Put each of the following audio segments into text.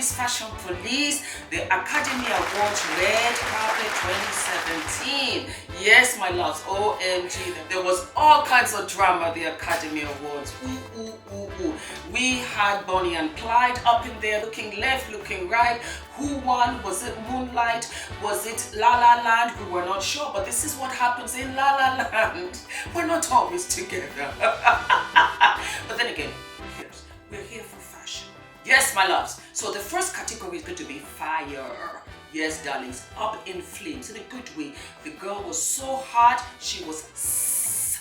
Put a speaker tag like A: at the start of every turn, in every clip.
A: Miss Fashion Police, the Academy Awards Red Carpet 2017. Yes, my loves, OMG, there was all kinds of drama at the Academy Awards. Ooh, ooh, ooh, ooh. We had Bonnie and Clyde up in there looking left, looking right. Who won? Was it Moonlight? Was it La La Land? We were not sure, but this is what happens in La La Land. We're not always together. But then again, we're here for fashion. Yes, my loves. So the first category is going to be fire. Yes, darlings, up in flames in a good way. The girl was so hot, she was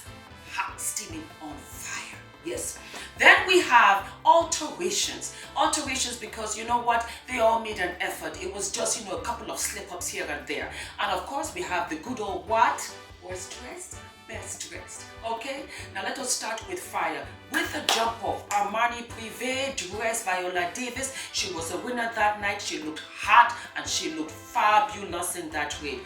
A: hot, steaming on fire. Yes. Then we have alterations. Alterations because you know what? They all made an effort. It was just, a couple of slip-ups here and there. And of course, we have the good old what? Worst dressed, best dressed. Okay? Now let us start with fire. With a jump off, Armani Privé dress, Viola Davis. She was a winner that night. She looked hot and she looked fabulous in that red.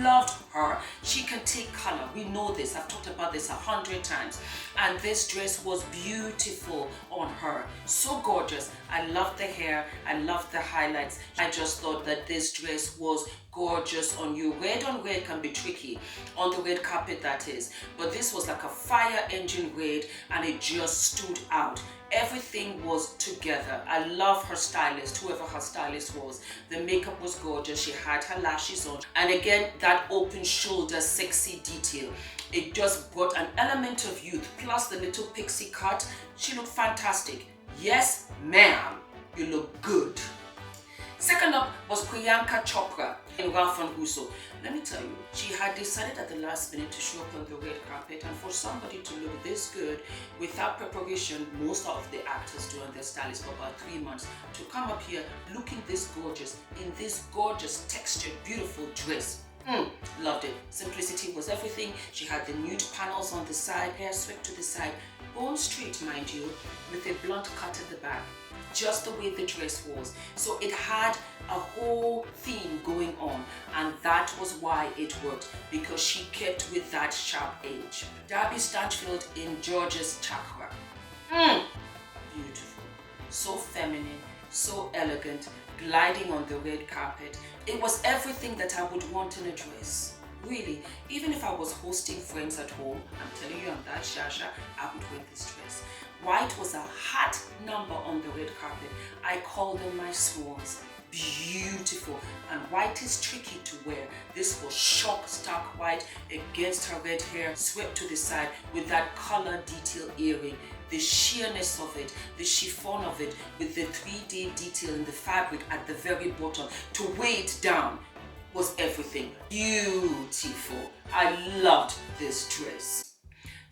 A: Loved her. She can take color. We know this. I've talked about this 100 times. And this dress was beautiful on her. So gorgeous. I loved the hair. I loved the highlights. I just thought that this dress was gorgeous on you. Red on red can be tricky. On the red carpet, that is. But this was like a fire engine red and it just stood out. Everything was together. I love her stylist, whoever her stylist was. The makeup was gorgeous. She had her lashes on. And again, that open shoulder sexy detail. It just brought an element of youth, plus the little pixie cut. She looked fantastic. Yes, ma'am, you look good. Second up was Priyanka Chopra in Ralph and Russo. Let me tell you, she had decided at the last minute to show up on the red carpet, and for somebody to look this good without preparation, most of the actors do and their stylists for about 3 months, to come up here looking this gorgeous in this gorgeous textured, beautiful dress. Loved it. Simplicity was everything. She had the nude panels on the side, hair swept to the side, bone straight, mind you, with a blunt cut at the back. Just the way the dress was. So it had a whole theme going on, and that was why it worked, because she kept with that sharp edge. Darby Stanchfield in George's Chakra. Beautiful. So feminine, so elegant, gliding on the red carpet. It was everything that I would want in a dress. Really, even if I was hosting friends at home, I'm telling you I'm that shasha, I would wear this dress. White was a hot number on the red carpet. I call them my swans. Beautiful. And white is tricky to wear. This was shock stark white against her red hair, swept to the side with that color detail earring. The sheerness of it, the chiffon of it, with the 3D detail in the fabric at the very bottom to weigh it down was everything. Beautiful. I loved this dress.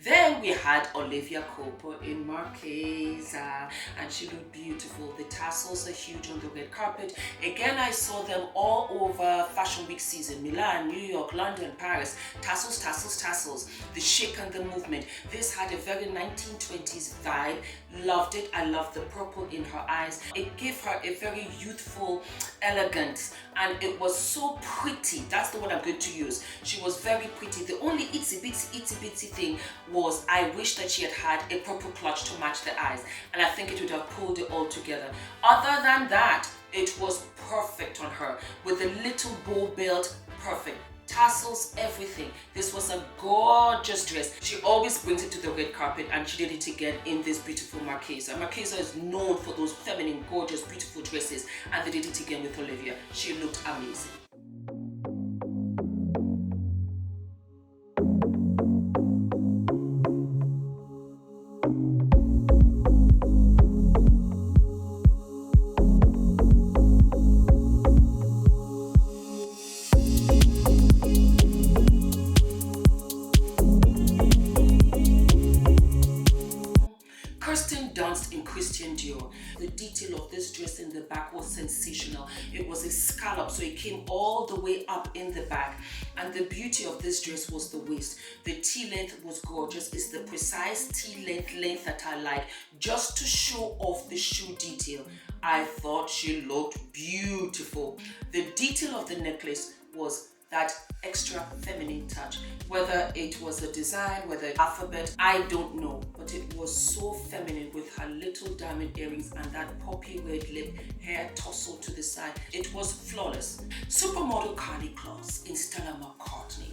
A: Then we had Olivia CULPO in Marchesa, and she looked beautiful. The tassels are huge on the red carpet. Again, I saw them all over Fashion Week season. Milan, New York, London, Paris. Tassels, tassels, tassels. The shake and the movement. This had a very 1920s vibe. Loved it. I loved the purple in her eyes. It gave her a very youthful elegance, and it was so pretty. That's the word I'm going to use. She was very pretty. The only itsy bitsy thing was I wish that she had had a purple clutch to match the eyes, and I think it would have pulled it all together. Other than that, it was perfect on her with a little bow belt. Perfect. Tassels, everything. This was a gorgeous dress. She always brings it to the red carpet, and she did it again in this beautiful Marchesa. Marchesa is known for those feminine, gorgeous, beautiful dresses, and they did it again with Olivia. She looked amazing. DIOR. The detail of this dress in the back was sensational. It was a scallop, so it came all the way up in the back. And the beauty of this dress was the waist. The T-length was gorgeous. It's the precise T-length that I like, just to show off the shoe detail. I thought she looked beautiful. The detail of the necklace was that extra feminine touch. Whether it was a design, whether alphabet, I don't know, but it was so feminine with her little diamond earrings and that poppy red lip, hair tousled to the side. It was flawless. Supermodel KARLIE KLOSS in STELLA McCartney.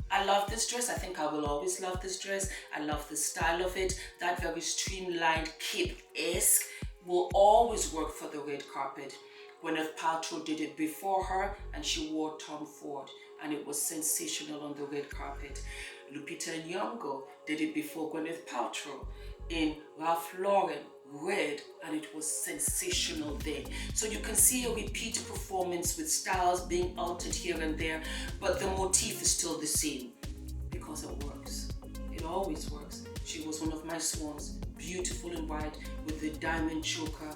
A: I love this dress. I think I will always love this dress. I love the style of it. That very streamlined cape-esque will always work for the red carpet. Gwyneth Paltrow did it before her and she wore Tom Ford and it was sensational on the red carpet. Lupita and NYONG'O did it before Gwyneth Paltrow in Ralph Lauren red and it was sensational then. So you can see a repeat performance with styles being altered here and there, but the motif is still the same because it works. It always works. She was one of my swans, beautiful in white with the diamond choker,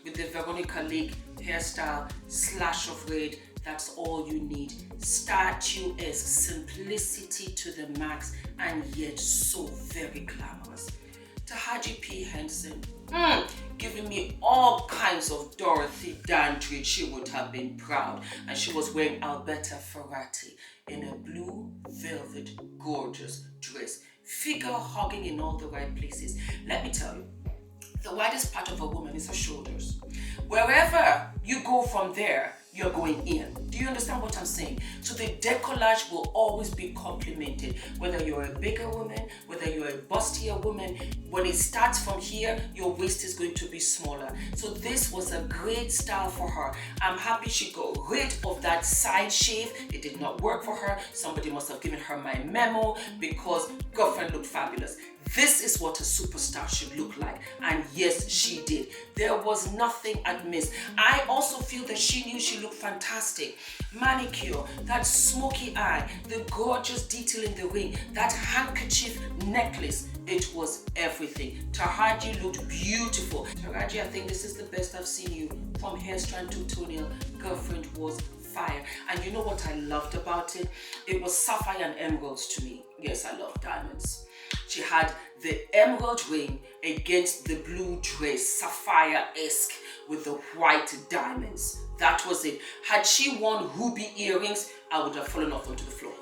A: with the Veronica Lake hairstyle, slash of red. That's all you need. Statuesque, simplicity to the max, and yet so very glamorous. TARAJI P. Henson, giving me all kinds of Dorothy Dandridge. She would have been proud. And she was wearing Alberta Ferrati in a blue velvet gorgeous dress. Figure hugging in all the right places. Let me tell you, the widest part of a woman is her shoulders. Wherever you go from there, you're going in. Do you understand what I'm saying? So the decollage will always be complimented. Whether you're a bigger woman, whether you're a bustier woman, when it starts from here, your waist is going to be smaller. So this was a great style for her. I'm happy she got rid of that side shave. It did not work for her. Somebody must have given her my memo because girlfriend looked fabulous. This is what a superstar should look like. And yes, she did. There was nothing amiss. I also feel that she knew she looked fantastic. Manicure, that smoky eye, the gorgeous detail in the ring, that handkerchief necklace, it was everything. TARAJI looked beautiful. TARAJI, I think this is the best I've seen you. From hairstrand to toenail, girlfriend was fire. And you know what I loved about it? It was sapphire and emeralds to me. Yes, I love diamonds. She had the emerald ring against the blue dress, sapphire-esque with the white diamonds. That was it. Had she worn ruby earrings, I would have fallen off onto the floor.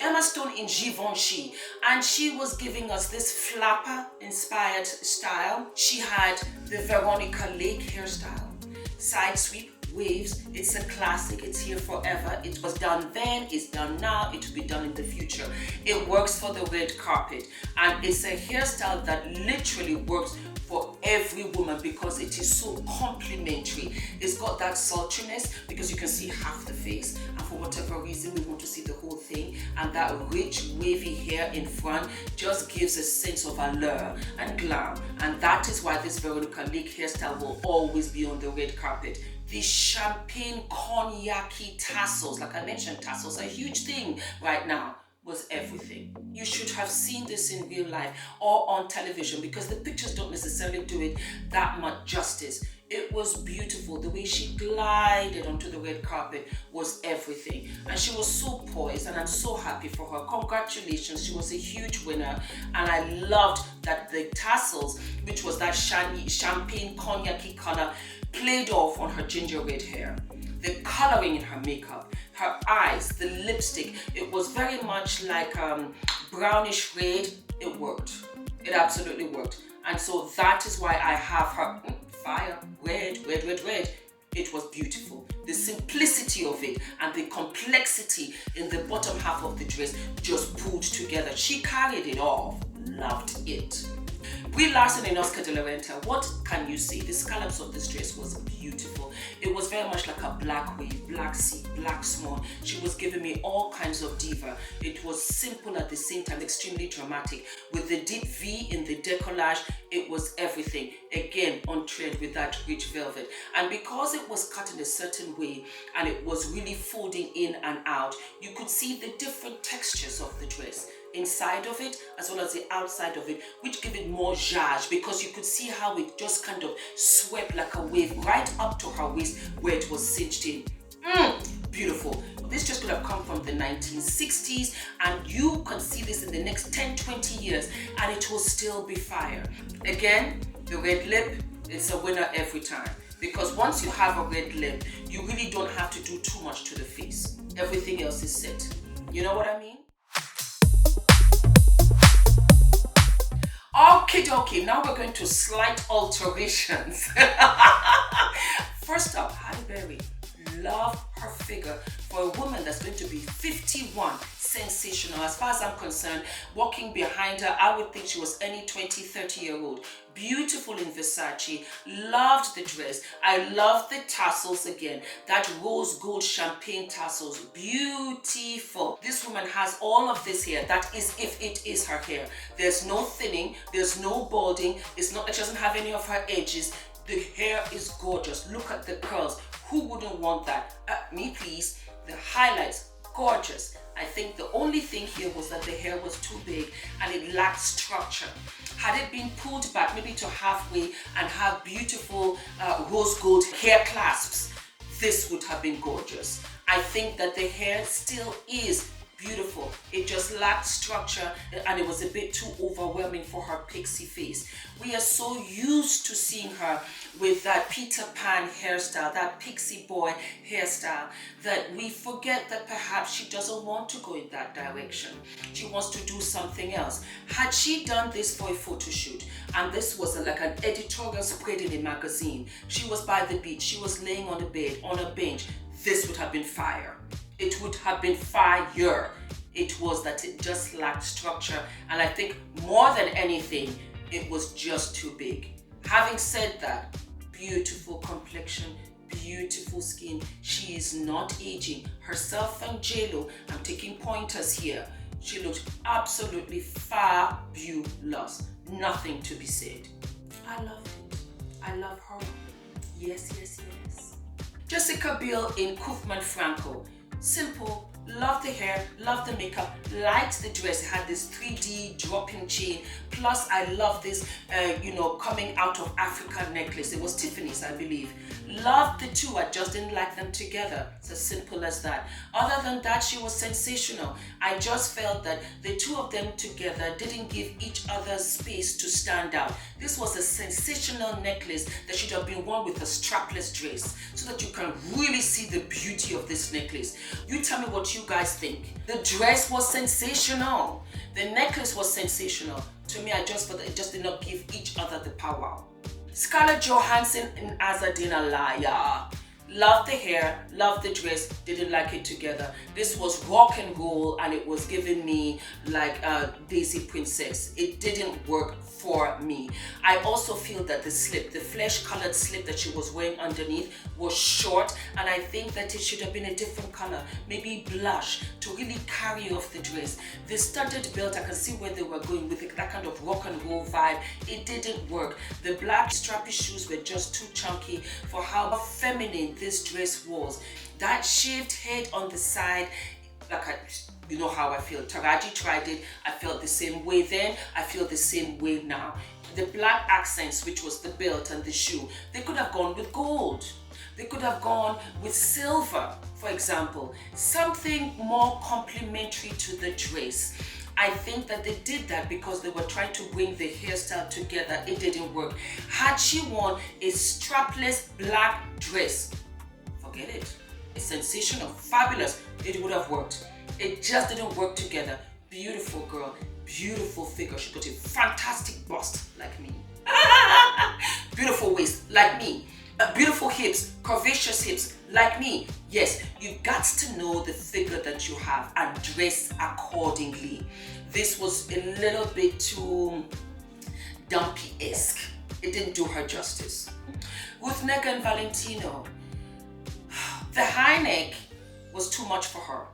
A: Emma Stone in Givenchy, and she was giving us this flapper-inspired style. She had the Veronica Lake hairstyle, side sweep, waves. It's a classic. It's here forever. It was done then, it's done now, it will be done in the future. It works for the red carpet, and it's a hairstyle that literally works for every woman because it is so complimentary. It's got that sultriness because you can see half the face, and for whatever reason we want to see the whole thing, and that rich wavy hair in front just gives a sense of allure and glam, and that is why this Veronica Lake hairstyle will always be on the red carpet. The champagne cognac-y tassels, like I mentioned, tassels are a huge thing right now, was everything. You should have seen this in real life or on television because the pictures don't necessarily do it that much justice. It was beautiful. The way she glided onto the red carpet was everything. And she was so poised, and I'm so happy for her. Congratulations, she was a huge winner. And I loved that the tassels, which was that champagne cognac-y color, played off on her ginger red hair. The coloring in her makeup, her eyes, the lipstick, it was very much like brownish red. It worked. It absolutely worked. And so that is why I have her fire, red, red, red, red. It was beautiful. The simplicity of it and the complexity in the bottom half of the dress just pulled together. She carried it off. Loved it. Brie Larson in Oscar de la Renta, what can you say? The scallops of this dress was beautiful. It was very much like a black wave, black sea, black swan. She was giving me all kinds of diva. It was simple at the same time, extremely dramatic. With the deep V in the decollage, it was everything. Again, on trend with that rich velvet. And because it was cut in a certain way and it was really folding in and out, you could see the different textures of the dress. Inside of it as well as the outside of it, which give it more zhuzh because you could see how it just kind of swept like a wave right up to her waist where it was cinched in. Beautiful. This just could have come from the 1960s, and you can see this in the next 10-20 years and it will still be fire. Again, the red lip, it's a winner every time. because once you have a red lip, you really don't have to do too much to the face. Everything else is set. You know what I mean? Okie dokie, now we're going to slight alterations. First up, Halle Berry. Love her figure. For a woman that's going to be 51, sensational. As far as I'm concerned, walking behind her, I would think she was any 20, 30-year-old. Beautiful in Versace. Loved the dress. I love the tassels again. That rose gold champagne tassels. Beautiful. This woman has all of this hair. That is if it is her hair. There's no thinning. There's no balding. It's not. She doesn't have any of her edges. The hair is gorgeous. Look at the curls. Who wouldn't want that? Me please. The highlights, gorgeous. I think the only thing here was that the hair was too big and it lacked structure. Had it been pulled back maybe to halfway and have beautiful rose gold hair clasps, this would have been gorgeous. I think that the hair still is beautiful. It just lacked structure and it was a bit too overwhelming for her pixie face. We are so used to seeing her with that Peter Pan hairstyle, that pixie boy hairstyle, that we forget that perhaps she doesn't want to go in that direction. She wants to do something else. Had she done this for a photo shoot and this was like an editorial spread in a magazine, she was by the beach, she was laying on the bed, on a bench, this would have been fire. It would have been fire. It was that it just lacked structure, and I think more than anything, it was just too big. Having said that, beautiful complexion, beautiful skin. She is not aging. Herself and JLo, I'm taking pointers here. She looked absolutely fabulous. Nothing to be said. I love it. I love her. Yes, yes, yes. Jessica Biel in Kaufman Franco. Simple, love the hair, love the makeup, liked the dress. It had this 3D dropping chain. Plus, I love this, coming out of Africa necklace. It was Tiffany's, I believe. Loved the two, I just didn't like them together. It's as simple as that. Other than that, she was sensational. I just felt that the two of them together didn't give each other space to stand out. This was a sensational necklace that should have been worn with a strapless dress so that you can really see the beauty of this necklace. You tell me what you guys think. The dress was sensational. The necklace was sensational. To me, I just felt that it just did not give each other the power. Scarlett Johansson in Azadina Laya. Loved the hair, loved the dress, didn't like it together. This was rock and roll and it was giving me like a Daisy Princess. It didn't work for me. I also feel that the slip, the flesh-colored slip that she was wearing underneath was short, and I think that it should have been a different color, maybe blush, to really carry off the dress. The studded belt, I can see where they were going with it, that kind of rock and roll vibe. It didn't work. The black strappy shoes were just too chunky for how feminine this dress was. That shaved head on the side, you know how I feel. Taraji tried it. I felt the same way then. I feel the same way now. The black accents, which was the belt and the shoe, they could have gone with gold. They could have gone with silver, for example. Something more complementary to the dress. I think that they did that because they were trying to bring the hairstyle together. It didn't work. Had she worn a strapless black dress, forget it. It's sensational, fabulous. It would have worked. It just didn't work together. Beautiful girl, beautiful figure. She got a fantastic bust like me. Beautiful waist like me. Beautiful hips, curvaceous hips like me. Yes, you got to know the figure that you have and dress accordingly. This was a little bit too dumpy-esque. It didn't do her justice. With Megan Valentino, the high neck was too much for her.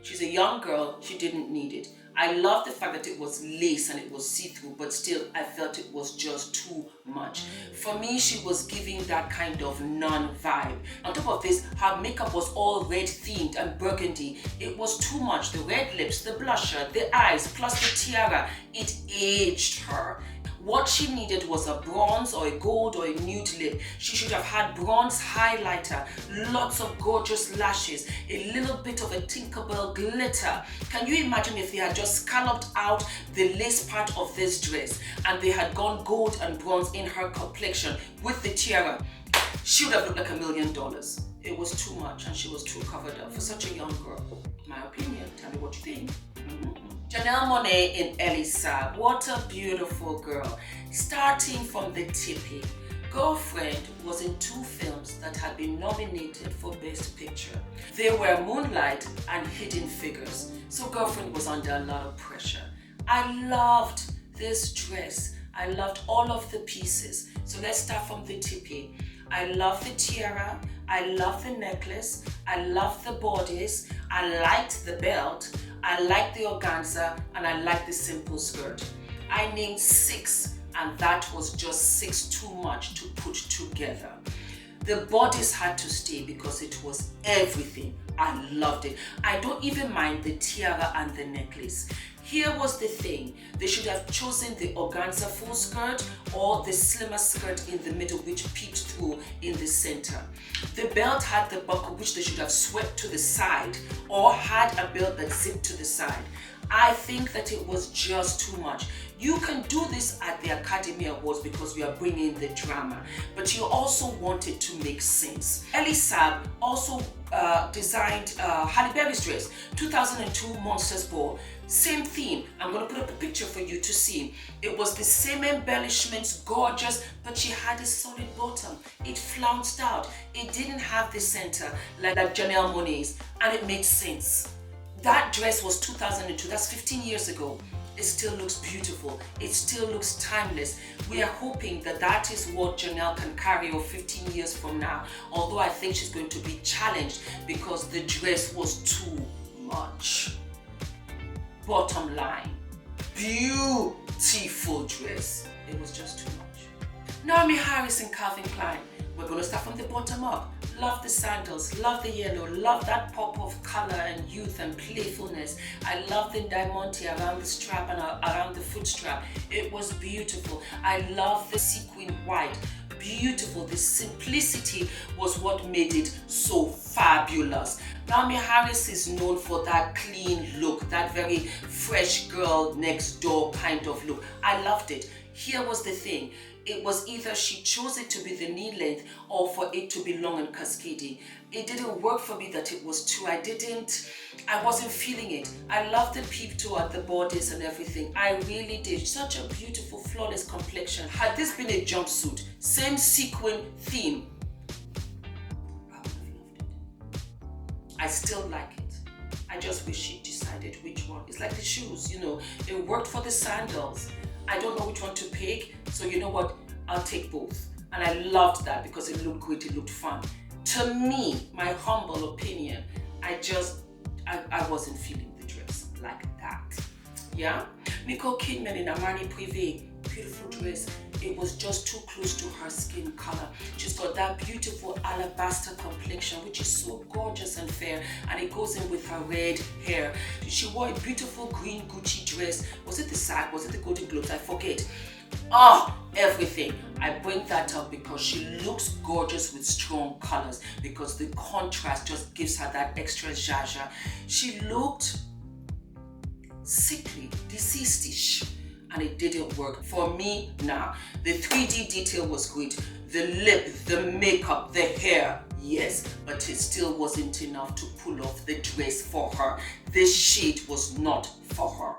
A: She's a young girl, she didn't need it. I love the fact that it was lace and it was see-through, but still I felt it was just too much. For me, she was giving that kind of nun vibe. On top of this, her makeup was all red themed and burgundy. It was too much. The red lips, the blusher, the eyes, plus the tiara. It aged her. What she needed was a bronze or a gold or a nude lip. She should have had bronze highlighter, lots of gorgeous lashes, a little bit of a Tinkerbell glitter. Can you imagine if they had just scalloped out the lace part of this dress and they had gone gold and bronze in her complexion with the tiara? She would have looked like $1 million. It was too much and she was too covered up for such a young girl. My opinion, tell me what you think. Janelle Monáe in Elisa, what a beautiful girl. Starting from the tippy, Girlfriend was in 2 films that had been nominated for Best Picture. They were Moonlight and Hidden Figures, so Girlfriend was under a lot of pressure. I loved this dress. I loved all of the pieces. So let's start from the tippy. I love the tiara, I love the necklace, I love the bodice, I liked the belt, I liked the organza, and I liked the simple skirt. I named 6, and that was just 6 too much to put together. The bodice had to stay because it was everything. I loved it. I don't even mind the tiara and the necklace. Here was the thing, they should have chosen the organza full skirt or the slimmer skirt in the middle which peeped through in the center. The belt had the buckle which they should have swept to the side or had a belt that zipped to the side. I think that it was just too much. You can do this at the Academy Awards because we are bringing the drama, but you also want it to make sense. Elisa also designed Halle Berry's dress, 2002 Monsters Ball. Same theme. I'm going to put up a picture for you to see. It was the same embellishments, gorgeous, but she had a solid bottom. It flounced out. It didn't have the center like Janelle Monáe's, and it made sense. That dress was 2002, that's 15 years ago. It still looks beautiful. It still looks timeless. We are hoping that that is what Janelle can carry over 15 years from now. Although I think she's going to be challenged because the dress was too much. Bottom line, beautiful dress. It was just too much. Naomi Harris and Calvin Klein. We're going to start from the bottom up. Love the sandals, love the yellow, love that pop of color and youth and playfulness. I love the diamante around the strap and around the foot strap. It was beautiful. I love the sequin white. Beautiful. The simplicity was what made it so fabulous. Naomi Harris is known for that clean look, that very fresh girl next door kind of look. I loved it. Here was the thing. It was either she chose it to be the knee length or for it to be long and cascading. It didn't work for me that it was too. I wasn't feeling it. I loved the peep toe at the bodice and everything. I really did. Such a beautiful, flawless complexion. Had this been a jumpsuit, same sequin theme, I would have loved it. I still like it. I just wish she decided which one. It's like the shoes, you know, it worked for the sandals. I don't know which one to pick, so you know what, I'll take both. And I loved that because it looked great, it looked fun. To me, my humble opinion, I wasn't feeling the dress like that. Yeah? Nicole Kidman in Armani Privé, beautiful dress. It was just too close to her skin color. She's got that beautiful alabaster complexion, which is so gorgeous and fair, and it goes in with her red hair. She wore a beautiful green Gucci dress. Was it the SAG? Was it the Golden Globes? I forget. Oh, everything. I bring that up because she looks gorgeous with strong colors, because the contrast just gives her that extra zhazha. She looked sickly, deceased-ish, and it didn't work for me now. The 3D detail was great. The lip, the makeup, the hair, yes, but it still wasn't enough to pull off the dress for her. This shade was not for her.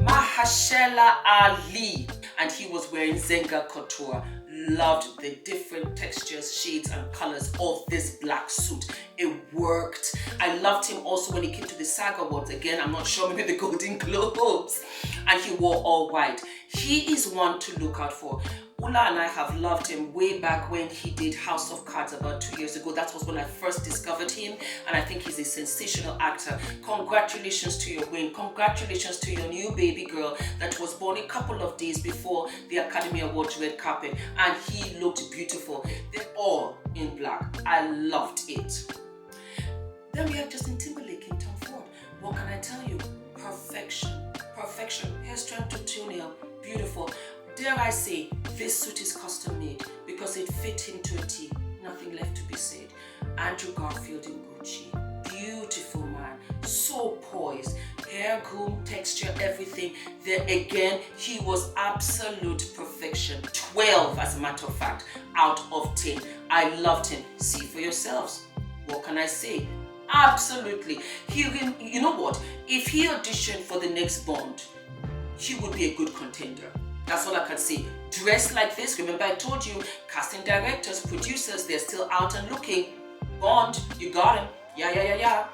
A: Mahershala Ali, and he was wearing Zenga Couture. Loved the different textures, shades and colors of this black suit. It worked. I loved him also when he came to the SAG Awards. Again, I'm not sure, maybe the Golden Globes, and he wore all white. He is one to look out for. Ula and I have loved him way back when he did House of Cards about 2 years ago. That was when I first discovered him, and I think he's a sensational actor. Congratulations to your win. Congratulations to your new baby girl that was born a couple of days before the Academy Awards red carpet, and he looked beautiful. They're all in black. I loved it. Then we have Justin Timberlake in Tom Ford. What can I tell you? Perfection. Perfection. Hair strength to toenail. Beautiful. Dare I say, this suit is custom made because it fit him to a T. Nothing left to be said. Andrew Garfield in Gucci. Beautiful man. So poised. Hair hair, comb, texture, everything. There again, he was absolute perfection. 12 as a matter of fact, out of 10. I loved him. See for yourselves. What can I say? Absolutely. You know what? If he auditioned for the next Bond, he would be a good contender. That's all I can say. Dressed like this, remember I told you, casting directors, producers, they're still out and looking. Bond, you got him. Yeah.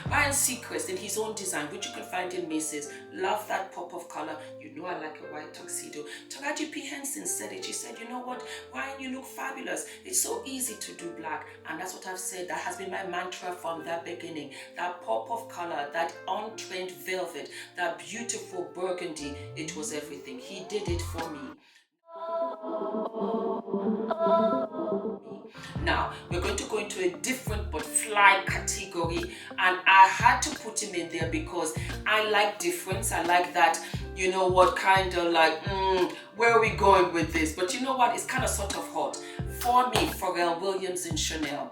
A: Ryan Seacrest in his own design, which you can find in Macy's. Love that pop of color. You know I like a white tuxedo. Taraji P. Henson said it. She said, you know what, Ryan, you look fabulous. It's so easy to do black. And that's what I've said. That has been my mantra from the beginning. That pop of color, that on-trend velvet, that beautiful burgundy. It was everything. He did it for me. Now, we're going to go into a different but fly category, and I had to put him in there because I like difference. I like that, you know what, kind of like, where are we going with this? But you know what, it's kind of sort of hot. For me, Pharrell Williams in Chanel,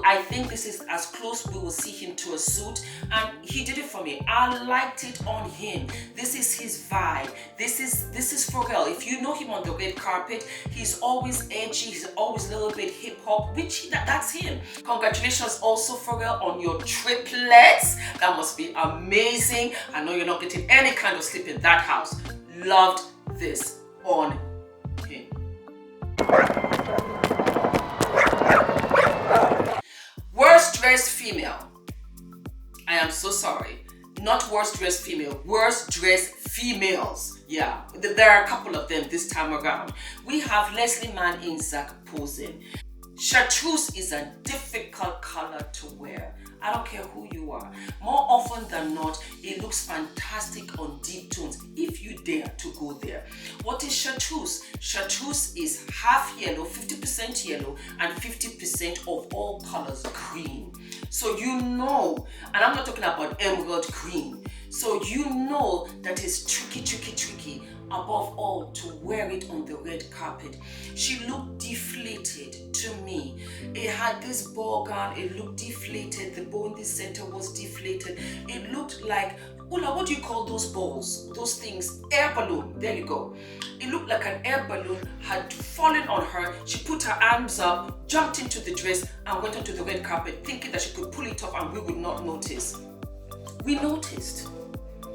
A: I think this is as close we will see him to a suit, and he did it for me. I liked it on him. This is his vibe. This is Pharrell. If you know him on the red carpet, he's always edgy, he's always a little bit hip-hop, which that's him. Congratulations also, Pharrell, on your triplets. That must be amazing. I know you're not getting any kind of sleep in that house. Loved this on him. Worst dressed female. I am so sorry. Not worst dressed female, worst dressed females. Yeah, there are a couple of them this time around. We have Leslie Mann in Zach posing. Chartreuse is a difficult color to wear. I don't care who you are. More often than not, it looks fantastic on deep tones if you dare to go there. What is chartreuse? Chartreuse is half yellow, 50% yellow, and 50% of all colors green. So you know, and I'm not talking about emerald green. So you know that it's tricky, above all, to wear it on the red carpet. She looked deflated to me. It had this ball gown, it looked deflated, the bow in the center was deflated. It looked like, Ola, what do you call those balls? Those things? Air balloon, there you go. It looked like an air balloon had fallen on her. She put her arms up, jumped into the dress, and went onto the red carpet, thinking that she could pull it off and we would not notice. We noticed.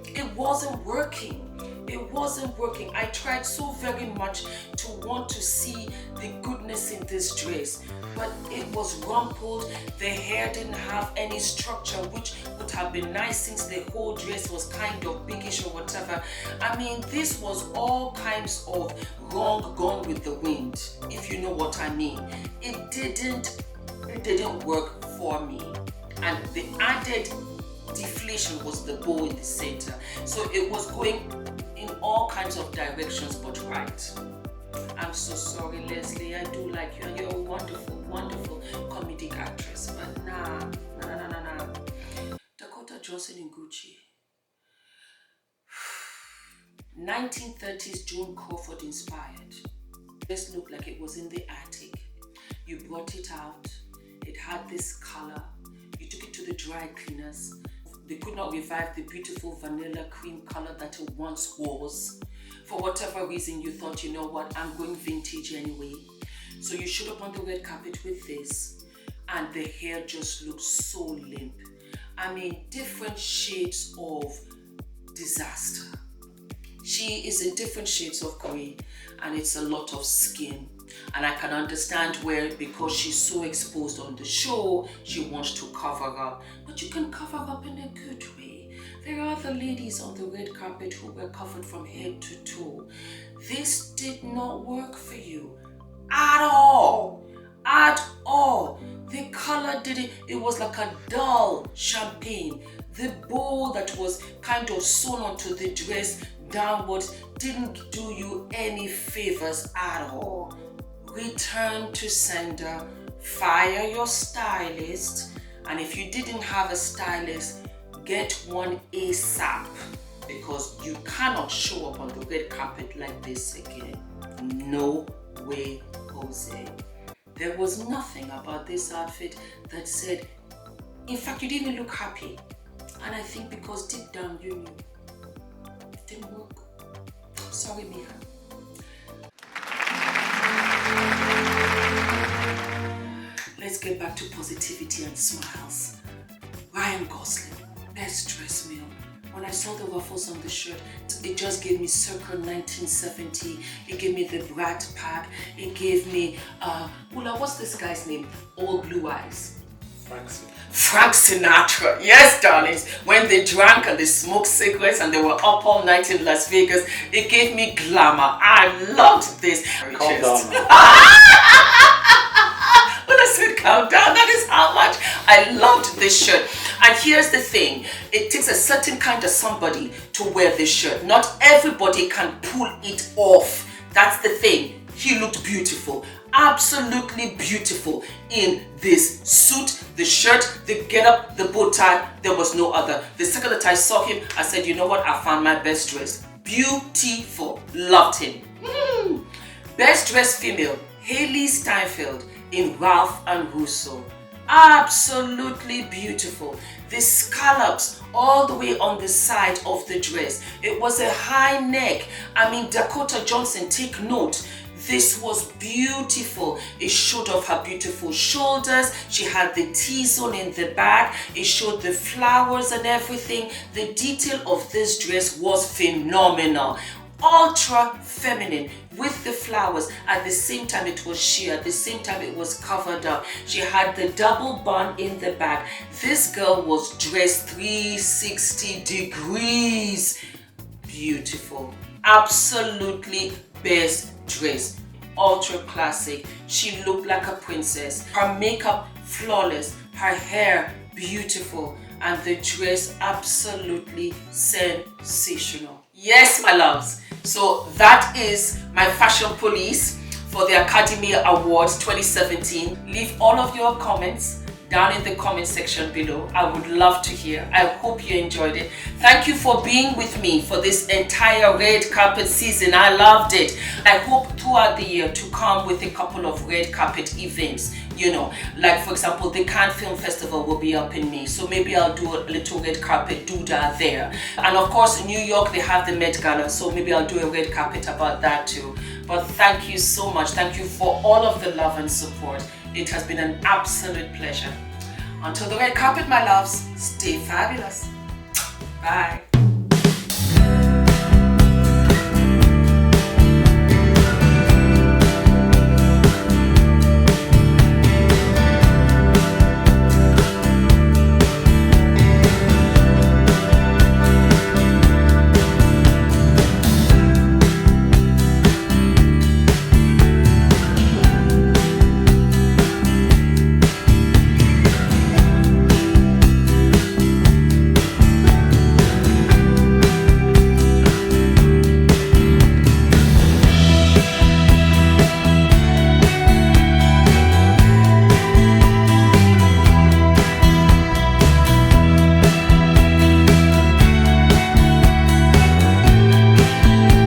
A: It wasn't working. It wasn't working. I tried so very much to want to see the goodness in this dress, but it was rumpled. The hair didn't have any structure, which would have been nice since the whole dress was kind of biggish or whatever. I mean, this was all kinds of wrong gone with the wind, if you know what I mean. It didn't work for me. And the added deflation was the bow in the center. So it was going in all kinds of directions but right. I'm so sorry, Leslie. I do like you and you're a wonderful, wonderful comedic actress. But nah. Dakota Johnson in Gucci. 1930s Joan Crawford inspired. This looked like it was in the attic. You brought it out. It had this color. You took it to the dry cleaners. They could not revive the beautiful vanilla cream color that it once was. For whatever reason, you thought, you know what, I'm going vintage anyway. So you showed up on the red carpet with this, and the hair just looked so limp. I mean, different shades of disaster. She is in different shades of gray, and it's a lot of skin. And I can understand where, because she's so exposed on the show, she wants to cover up. But you can cover up in a good way. There are other ladies on the red carpet who were covered from head to toe. This did not work for you at all. At all. The color it was like a dull champagne. The bow that was kind of sewn onto the dress downwards didn't do you any favors at all. Return to sender, fire your stylist, and if you didn't have a stylist, get one ASAP, because you cannot show up on the red carpet like this again. No way, Jose. There was nothing about this outfit that said, in fact, you didn't even look happy. And I think because deep down you knew it didn't work. Sorry, Mia. Let's get back to positivity and smiles. Ryan Gosling, best dress male. When I saw the ruffles on the shirt, it just gave me circa 1970. It gave me the Brat Pack. It gave me, what's this guy's name? All Blue Eyes. Frank Sinatra. Yes, darlings. When they drank and they smoked cigarettes and they were up all night in Las Vegas, it gave me glamour. I loved this.
B: Calm down.
A: When I said calm down, that is how much I loved this shirt. And here's the thing, it takes a certain kind of somebody to wear this shirt. Not everybody can pull it off. That's the thing. He looked beautiful, absolutely beautiful in this suit, the shirt, the getup, the bow tie. There was no other. The second that I saw him, I said, you know what? I found my best dress. Beautiful. Loved him. Best dressed female, Haley Steinfeld in Ralph and Russo. Absolutely beautiful. The scallops all the way on the side of the dress. It was a high neck. I mean, Dakota Johnson, take note. This was beautiful. It showed off her beautiful shoulders. She had the T-zone in the back. It showed the flowers and everything. The detail of this dress was phenomenal. Ultra feminine with the flowers. At the same time it was sheer, at the same time it was covered up. She had the double bun in the back. This girl was dressed 360 degrees. Beautiful. Absolutely best dress. Ultra classic. She looked like a princess. Her makeup flawless. Her hair beautiful. And the dress absolutely sensational. Yes, my loves. So that is my fashion police for the Academy Awards 2017. Leave all of your comments down in the comment section below. I would love to hear. I hope you enjoyed it. Thank you for being with me for this entire red carpet season. I loved it. I hope throughout the year to come with a couple of red carpet events. You know, like for example, the Cannes Film Festival will be up in May, so maybe I'll do a little red carpet doodah there. And of course, in New York, they have the Met Gala, so maybe I'll do a red carpet about that too. But thank you so much. Thank you for all of the love and support. It has been an absolute pleasure. Until the red carpet, my loves, stay fabulous. Bye.